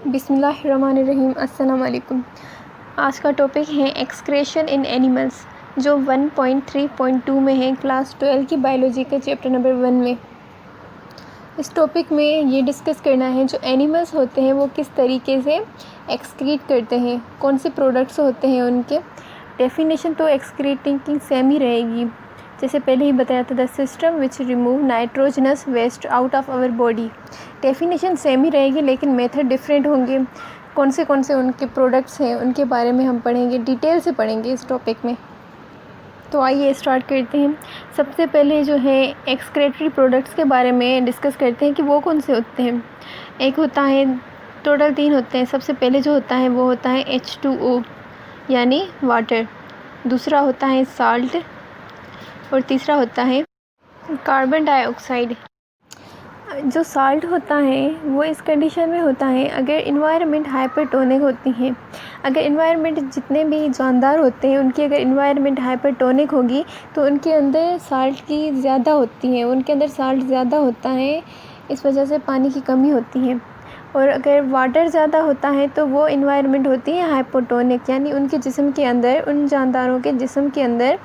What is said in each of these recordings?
बिस्मिल्लाहिर्रहमानिर्रहीम। अस्सलाम वालेकुम। आज का टॉपिक है एक्सक्रेशन इन एनिमल्स, जो 1.3.2 में है, क्लास 12 की बायोलॉजी के चैप्टर नंबर 1 में। इस टॉपिक में ये डिस्कस करना है जो एनिमल्स होते हैं वो किस तरीके से एक्सक्रीट करते हैं, कौन से प्रोडक्ट्स होते हैं उनके। डेफिनेशन तो एक्सक्रीटिंग की सेम ही रहेगी, जैसे पहले ही बताया था, the system which remove nitrogenous waste out of our body. Definition same ही रहेगी लेकिन मेथड डिफरेंट होंगे। कौन से उनके प्रोडक्ट्स हैं उनके बारे में हम पढ़ेंगे, डिटेल से पढ़ेंगे इस टॉपिक में। तो आइए स्टार्ट करते हैं। सबसे पहले जो है एक्सक्रेटरी प्रोडक्ट्स के बारे में डिस्कस करते हैं कि वो कौन से होते हैं। एक होता है, टोटल 3 होते हैं। सबसे पहले जो होता है वो होता है H2O यानी वाटर, दूसरा होता है साल्ट और तीसरा होता है कार्बन डाइऑक्साइड। जो साल्ट होता है वो इस कंडीशन में होता है अगर इन्वायरमेंट हाइपरटोनिक होती है। अगर इन्वायरमेंट, जितने भी जानदार होते हैं उनकी अगर इन्वायरमेंट हाइपरटोनिक होगी तो उनके अंदर साल्ट की ज़्यादा होती है, उनके अंदर साल्ट ज़्यादा होता है, इस वजह से पानी की कमी होती है। और अगर वाटर ज़्यादा होता है तो वो इन्वायरमेंट होती है हाइपोटोनिक, यानी उनके जिस्म के अंदर, उन जानदारों के जिस्म के अंदर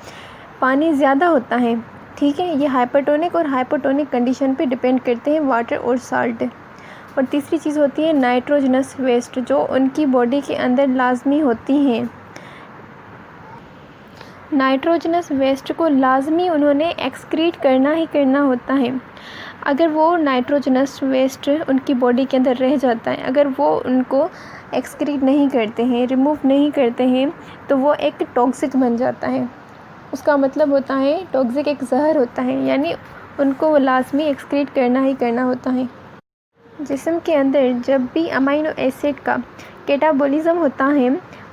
पानी ज़्यादा होता है। ठीक है, ये हाइपरटोनिक और हाइपोटोनिक कंडीशन पे डिपेंड करते हैं वाटर और साल्ट। और तीसरी चीज़ होती है नाइट्रोजनस वेस्ट, जो उनकी बॉडी के अंदर लाजमी होती हैं। नाइट्रोजनस वेस्ट को लाजमी उन्होंने एक्सक्रीट करना ही करना होता है। अगर वो नाइट्रोजनस वेस्ट उनकी बॉडी के अंदर रह जाता है, अगर वो उनको एक्सक्रीट नहीं करते हैं, रिमूव नहीं करते हैं, तो वो एक टॉक्सिक बन जाता है। उसका मतलब होता है टॉक्सिक, एक जहर होता है, यानी उनको वो लाजमी एक्सक्रीट करना ही करना होता है। जिस्म के अंदर जब भी अमाइनो एसिड का कैटाबॉलिज्म होता है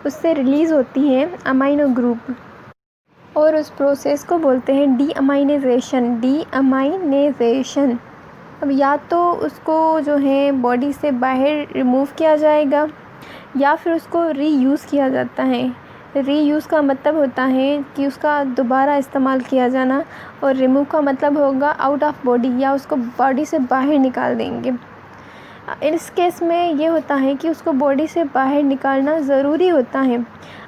उससे रिलीज़ होती है अमाइनो ग्रुप, और उस प्रोसेस को बोलते हैं डीअमाइनेजेशन। डीअमाइनेजेशन, अब या तो उसको जो है बॉडी से बाहर रिमूव किया जाएगा या फिर उसको रीयूज़ किया जाता है। रीयूज़ का मतलब होता है कि उसका दोबारा इस्तेमाल किया जाना, और रिमूव का मतलब होगा आउट ऑफ बॉडी, या उसको बॉडी से बाहर निकाल देंगे। इस केस में ये होता है कि उसको बॉडी से बाहर निकालना ज़रूरी होता है।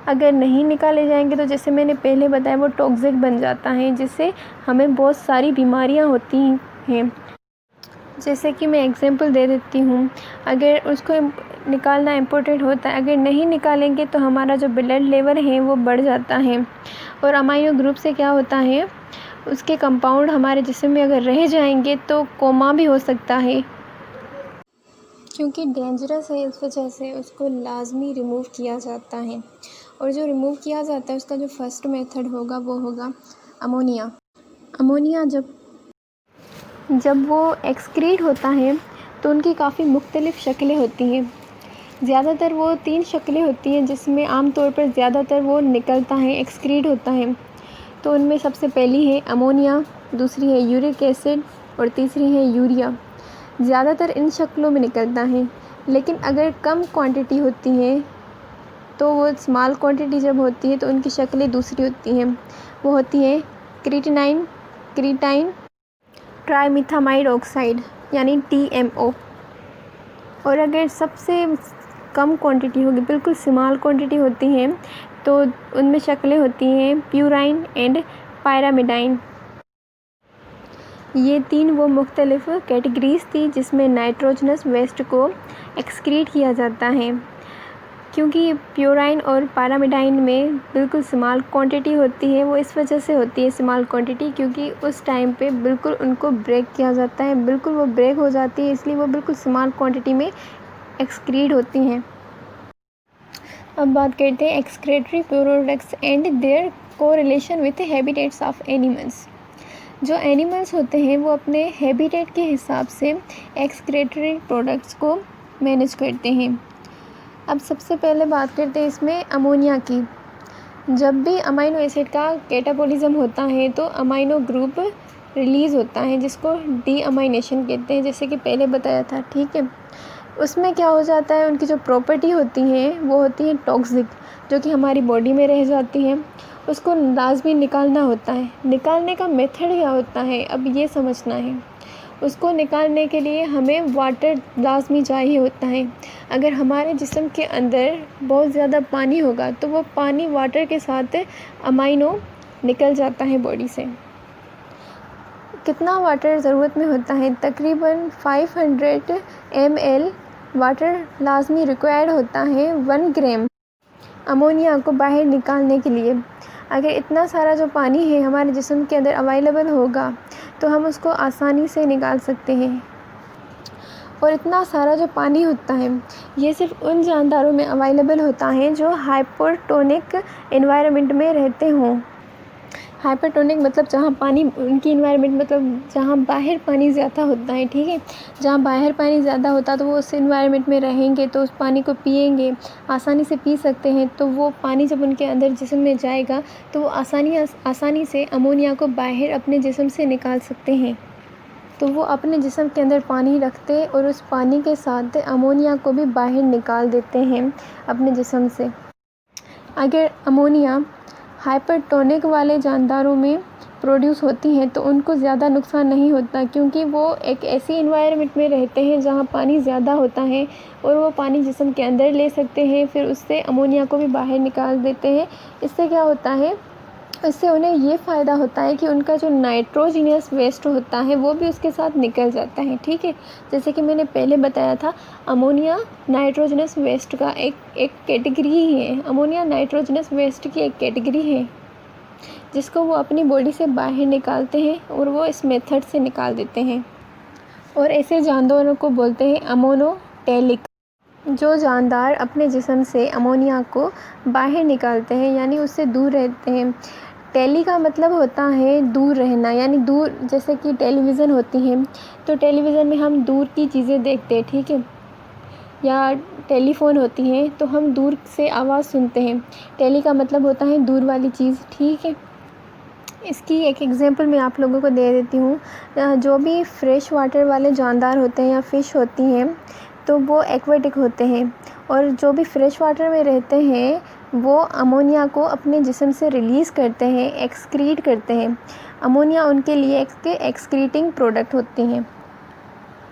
अगर नहीं निकाले जाएंगे तो जैसे मैंने पहले बताया वो टॉक्सिक बन जाता है, जिससे हमें बहुत सारी बीमारियां होती हैं। जैसे कि मैं एग्जांपल दे देती हूँ, अगर उसको निकालना इम्पोर्टेंट होता है, अगर नहीं निकालेंगे तो हमारा जो ब्लड लेवल है वो बढ़ जाता है। और अमाइनो ग्रुप से क्या होता है, उसके कंपाउंड हमारे जिस्म में अगर रह जाएंगे तो कोमा भी हो सकता है, क्योंकि डेंजरस है, इस वजह से उसको लाजमी रिमूव किया जाता है। और जो रिमूव किया जाता है उसका जो फर्स्ट मेथड होगा वो होगा अमोनिया। अमोनिया जब वो एक्सक्रीट होता है तो उनकी काफ़ी मुख्तलिफ़ शक्लें होती हैं। ज़्यादातर वो 3 शक्लें होती हैं जिसमें आमतौर पर ज़्यादातर वो निकलता है, एक्सक्रीट होता है। तो उनमें सबसे पहली है अमोनिया, दूसरी है यूरिक एसिड और तीसरी है यूरिया। ज़्यादातर इन शक्लों में निकलता है, लेकिन अगर कम क्वांटिटी होती है तो वो स्मॉल क्वांटिटी जब होती है तो उनकी शक्लें दूसरी होती हैं। वो होती है क्रीटाइन ट्राइमिथामाइड ऑक्साइड यानी TMO। और अगर सबसे कम क्वांटिटी होगी, बिल्कुल स्मॉल क्वांटिटी होती है, तो उनमें शक्लें होती हैं प्यूराइन एंड पायरामिडाइन। ये 3 वो मुख्तलिफ कैटेगरीज थी जिसमें नाइट्रोजनस वेस्ट को एक्सक्रीट किया जाता है। क्योंकि प्यूराइन और पैरामिडाइन में बिल्कुल स्मॉल क्वांटिटी होती है, वो इस वजह से होती है स्मॉल क्वांटिटी क्योंकि उस टाइम पे बिल्कुल उनको ब्रेक किया जाता है, बिल्कुल वो ब्रेक हो जाती है, इसलिए वो बिल्कुल स्मॉल क्वांटिटी में एक्सक्रीट होती हैं। अब बात करते हैं excretory products and their correlation with habitats of animals. जो एनिमल्स होते हैं वो अपने हैबिटेट के हिसाब से एक्सक्रेटरी प्रोडक्ट्स को मैनेज करते हैं। अब सबसे पहले बात करते हैं इसमें अमोनिया की। जब भी अमाइनो एसिड का कैटाबॉलिज्म होता है तो अमाइनो ग्रुप रिलीज़ होता है, जिसको डीअमाइनेशन कहते हैं, जैसे कि पहले बताया था। ठीक है, उसमें क्या हो जाता है, उनकी जो प्रॉपर्टी होती हैं वो होती है टॉक्सिक, जो कि हमारी बॉडी में रह जाती हैं। उसको लाजमी निकालना होता है। निकालने का मेथड क्या होता है, अब ये समझना है। उसको निकालने के लिए हमें वाटर लाजमी चाहिए होता है। अगर हमारे जिस्म के अंदर बहुत ज़्यादा पानी होगा तो वो पानी वाटर के साथ अमाइनो निकल जाता है बॉडी से। कितना वाटर ज़रूरत में होता है? तकरीबन 500 ml वाटर लाजमी रिक्वायर्ड होता है 1 ग्राम अमोनिया को बाहर निकालने के लिए। अगर इतना सारा जो पानी है हमारे जिस्म के अंदर अवेलेबल होगा तो हम उसको आसानी से निकाल सकते हैं। और इतना सारा जो पानी होता है ये सिर्फ उन जानदारों में अवेलेबल होता है जो हाइपोटोनिक एनवायरनमेंट में रहते हों। हाइपोटोनिक मतलब जहाँ पानी, उनकी एनवायरनमेंट मतलब जहाँ बाहर पानी ज़्यादा होता है, ठीक है। जहाँ बाहर पानी ज़्यादा होता है तो वो उस एनवायरनमेंट में रहेंगे तो उस पानी को पिएंगे, आसानी से पी सकते हैं। तो वो पानी जब उनके अंदर जिस्म में जाएगा तो वो आसानी से अमोनिया को बाहर अपने जिस्म से निकाल सकते हैं। तो वो अपने जिस्म के अंदर पानी रखते और उस पानी के साथ अमोनिया को भी बाहर निकाल देते हैं अपने जिस्म से। अगर अमोनिया हाइपरटोनिक वाले जानदारों में प्रोड्यूस होती हैं तो उनको ज़्यादा नुकसान नहीं होता, क्योंकि वो एक ऐसी एनवायरनमेंट में रहते हैं जहाँ पानी ज़्यादा होता है और वो पानी जिस्म के अंदर ले सकते हैं, फिर उससे अमोनिया को भी बाहर निकाल देते हैं। इससे क्या होता है, इससे उन्हें ये फ़ायदा होता है कि उनका जो नाइट्रोजीनियस वेस्ट होता है वो भी उसके साथ निकल जाता है, ठीक है। जैसे कि मैंने पहले बताया था, अमोनिया नाइट्रोजनस वेस्ट का एक कैटेगरी ही है। अमोनिया नाइट्रोजनस वेस्ट की एक कैटेगरी है जिसको वो अपनी बॉडी से बाहर निकालते हैं और वो इस मेथड से निकाल देते हैं। और ऐसे जानदारों को बोलते हैं अमोनोटेलिक। जो जानदार अपने जिस्म से अमोनिया को बाहर निकालते हैं यानी उससे दूर रहते हैं। टेली का मतलब होता है दूर रहना, यानी दूर, जैसे कि टेलीविज़न होती है तो टेलीविज़न में हम दूर की चीज़ें देखते हैं, ठीक है। या टेलीफ़ोन होती है तो हम दूर से आवाज़ सुनते हैं। टेली का मतलब होता है दूर वाली चीज़, ठीक है। इसकी एक एग्जांपल मैं आप लोगों को दे देती हूँ। जो भी फ्रेश वाटर वाले जानदार होते हैं या फ़िश होती हैं तो वो एक्वेटिक होते हैं, और जो भी फ्रेश वाटर में रहते हैं वो अमोनिया को अपने जिस्म से रिलीज़ करते हैं, एक्सक्रीट करते हैं। अमोनिया उनके लिए एक्सक्रीटिंग प्रोडक्ट होती हैं,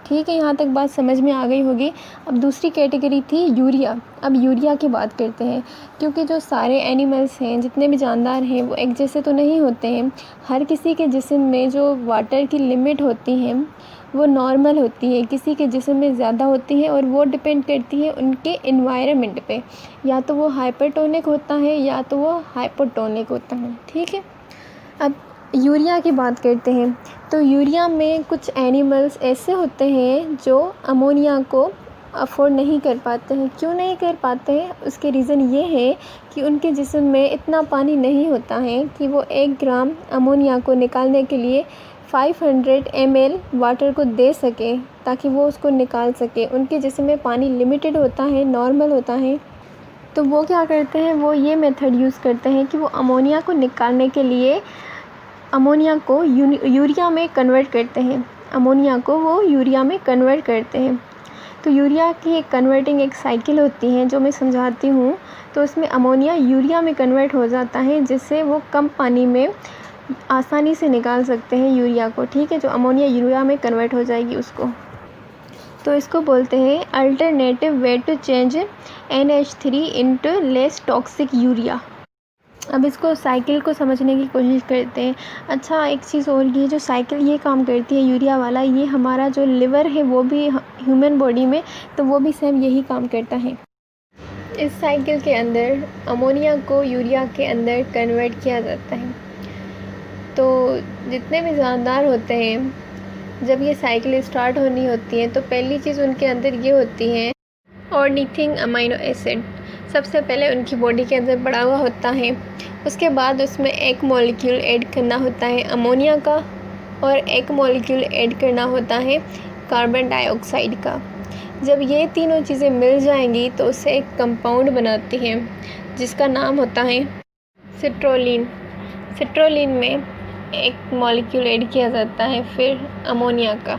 ठीक है। यहाँ तक बात समझ में आ गई होगी। अब दूसरी कैटेगरी थी यूरिया। अब यूरिया की बात करते हैं, क्योंकि जो सारे एनिमल्स हैं, जितने भी जानदार हैं, वो एक जैसे तो नहीं होते हैं। हर किसी के जिस्म में जो वाटर की लिमिट होती है वो नॉर्मल होती है, किसी के जिस्म में ज़्यादा होती है और वो डिपेंड करती है उनके एनवायरनमेंट पे। या तो वो हाइपरटोनिक होता है या तो वो हाइपोटोनिक होता है, ठीक है। अब यूरिया की बात करते हैं तो यूरिया में कुछ एनिमल्स ऐसे होते हैं जो अमोनिया को अफोर्ड नहीं कर पाते हैं। क्यों नहीं कर पाते हैं? उसके रीज़न ये है कि उनके जिस्म में इतना पानी नहीं होता है कि वो 1 ग्राम अमोनिया को निकालने के लिए 500 ml वाटर को दे सके ताकि वो उसको निकाल सके। उनके जिस्म में पानी लिमिटेड होता है, नॉर्मल होता है। तो वो क्या करते हैं, वो ये मेथड यूज़ करते हैं कि वो अमोनिया को निकालने के लिए अमोनिया को यूरिया में कन्वर्ट करते हैं। अमोनिया को वो यूरिया में कन्वर्ट करते हैं। तो यूरिया की एक कन्वर्टिंग एक साइकिल होती है जो मैं समझाती हूँ। तो उसमें अमोनिया यूरिया में कन्वर्ट हो जाता है, जिससे वो कम पानी में आसानी से निकाल सकते हैं यूरिया को, ठीक है। जो अमोनिया यूरिया में कन्वर्ट हो जाएगी उसको, तो इसको बोलते हैं alternative way to change NH3 into less toxic urea. अब इसको साइकिल को समझने की कोशिश करते हैं। अच्छा, एक चीज़ और, ये जो साइकिल ये काम करती है यूरिया वाला, ये हमारा जो लिवर है वो भी ह्यूमन बॉडी में, तो वो भी सेम यही काम करता है। इस साइकिल के अंदर अमोनिया को यूरिया के अंदर कन्वर्ट किया जाता है। तो जितने भी जानदार होते हैं, जब ये साइकिल स्टार्ट होनी होती है तो पहली चीज़ उनके अंदर ये होती है ऑर्निथिन अमीनो एसिड। सबसे पहले उनकी बॉडी के अंदर बढ़ा हुआ होता है। उसके बाद उसमें एक मॉलिक्यूल ऐड करना होता है अमोनिया का, और एक मॉलिक्यूल ऐड करना होता है कार्बन डाइऑक्साइड का। जब ये तीनों चीज़ें मिल जाएंगी तो उससे एक कंपाउंड बनाती हैं जिसका नाम होता है सिट्रोलिन। सिट्रोलिन में एक मॉलिक्यूल ऐड किया जाता है फिर अमोनिया का।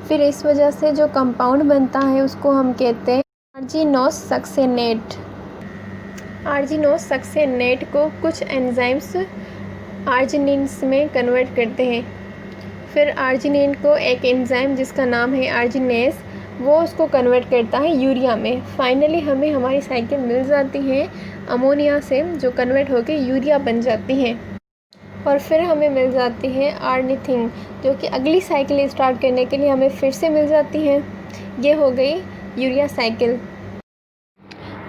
फिर इस वजह से जो कंपाउंड बनता है उसको हम कहते हैं आर्जिनोस सक्सेनेट। आर्जिनोस सक्सेनेट को कुछ एंजाइम्स आर्जिनिन्स में कन्वर्ट करते हैं। फिर आर्जिनिन को एक एंजाइम जिसका नाम है आर्जिनेस, वो उसको कन्वर्ट करता है यूरिया में। फाइनली हमें हमारी साइकिल मिल जाती है अमोनिया से, जो कन्वर्ट होकर यूरिया बन जाती है। और फिर हमें मिल जाती है आर्निथिन, जो कि अगली साइकिल स्टार्ट करने के लिए हमें फिर से मिल जाती है। ये हो गई यूरिया साइकिल।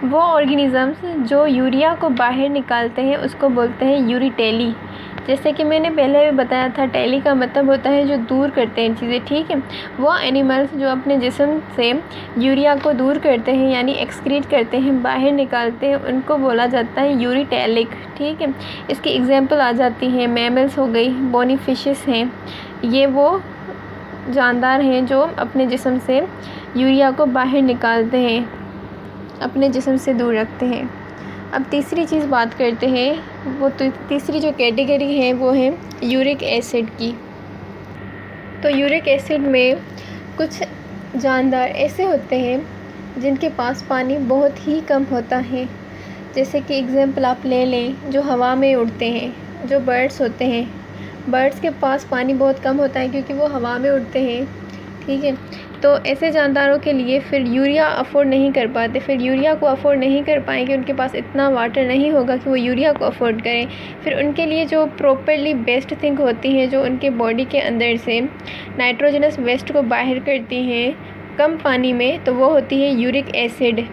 वो ऑर्गेनिज़म्स जो यूरिया को बाहर निकालते हैं उसको बोलते हैं यूरिटेली। जैसे कि मैंने पहले भी बताया था, टेली का मतलब होता है जो दूर करते हैं चीज़ें, ठीक है। वो एनिमल्स जो अपने जिस्म से यूरिया को दूर करते हैं यानी एक्सक्रीट करते हैं, बाहर निकालते हैं, उनको बोला जाता है यूरिटेलिक, ठीक है। इसकी एग्जांपल आ जाती हैं मैमल्स हो गई, बोनी फिशेस हैं। ये वो जानदार हैं जो अपने जिस्म से यूरिया को बाहर निकालते हैं, अपने जिस्म से दूर रखते हैं। अब तीसरी चीज़ बात करते हैं, वो तो तीसरी जो कैटेगरी है वो है यूरिक एसिड की। तो यूरिक एसिड में कुछ जानदार ऐसे होते हैं जिनके पास पानी बहुत ही कम होता है। जैसे कि एग्जांपल आप ले लें, जो हवा में उड़ते हैं, जो बर्ड्स होते हैं, बर्ड्स के पास पानी बहुत कम होता है क्योंकि वो हवा में उड़ते हैं, ठीक है। तो ऐसे जानदारों के लिए फिर यूरिया अफोर्ड नहीं कर पाते, फिर यूरिया को अफोर्ड नहीं कर पाएंगे, उनके पास इतना वाटर नहीं होगा कि वो यूरिया को अफोर्ड करें। फिर उनके लिए जो प्रॉपरली बेस्ट थिंग होती है, जो उनके बॉडी के अंदर से नाइट्रोजनस वेस्ट को बाहर करती हैं कम पानी में, तो वो होती है यूरिक एसिड।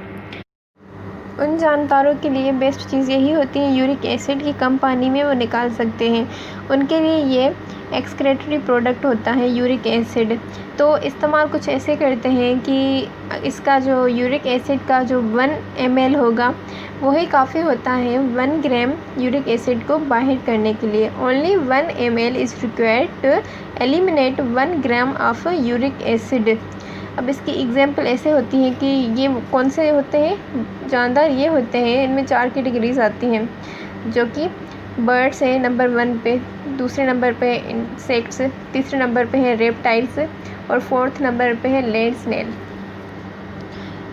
उन जानदारों के लिए बेस्ट चीज़ यही होती है यूरिक एसिड की कम पानी में वो निकाल सकते हैं। उनके लिए ये एक्सक्रेटरी प्रोडक्ट होता है यूरिक एसिड। तो इस्तेमाल कुछ ऐसे करते हैं कि इसका जो यूरिक एसिड का जो 1 ml होगा वही काफ़ी होता है 1 ग्राम यूरिक एसिड को बाहर करने के लिए। Only 1 ml is required to eliminate 1 gram of uric acid. अब इसकी एग्जांपल ऐसे होती है कि ये कौन से होते हैं जानदार, ये होते हैं, इनमें 4 कैटेगरीज आती हैं, जो कि बर्ड्स हैं नंबर 1 पे, दूसरे नंबर पे इंसेक्ट्स, तीसरे नंबर पे है रेप्टाइल्स और 4th नंबर पे है लैंड स्नेल।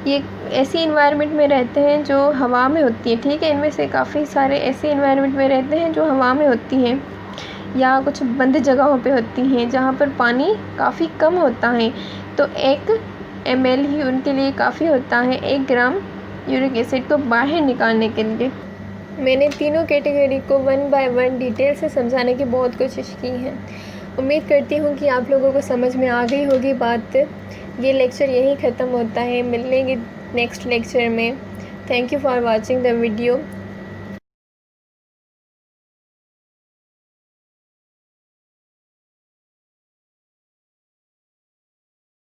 ये ऐसी इन्वायरमेंट में रहते हैं जो हवा में होती है, ठीक है। इनमें से काफ़ी सारे ऐसे इन्वायरमेंट में रहते हैं जो हवा में होती हैं या कुछ बंद जगहों पे होती हैं जहाँ पर पानी काफ़ी कम होता है। तो 1 ml ही उनके लिए काफ़ी होता है 1 ग्राम यूरिक एसिड को बाहर निकालने के लिए। मैंने तीनों कैटेगरी को 1 बाय 1 डिटेल से समझाने की बहुत कोशिश की है। उम्मीद करती हूँ कि आप लोगों को समझ में आ गई होगी बात। ये लेक्चर यहीं ख़त्म होता है, मिलेंगे नेक्स्ट लेक्चर में। Thank you for watching the video.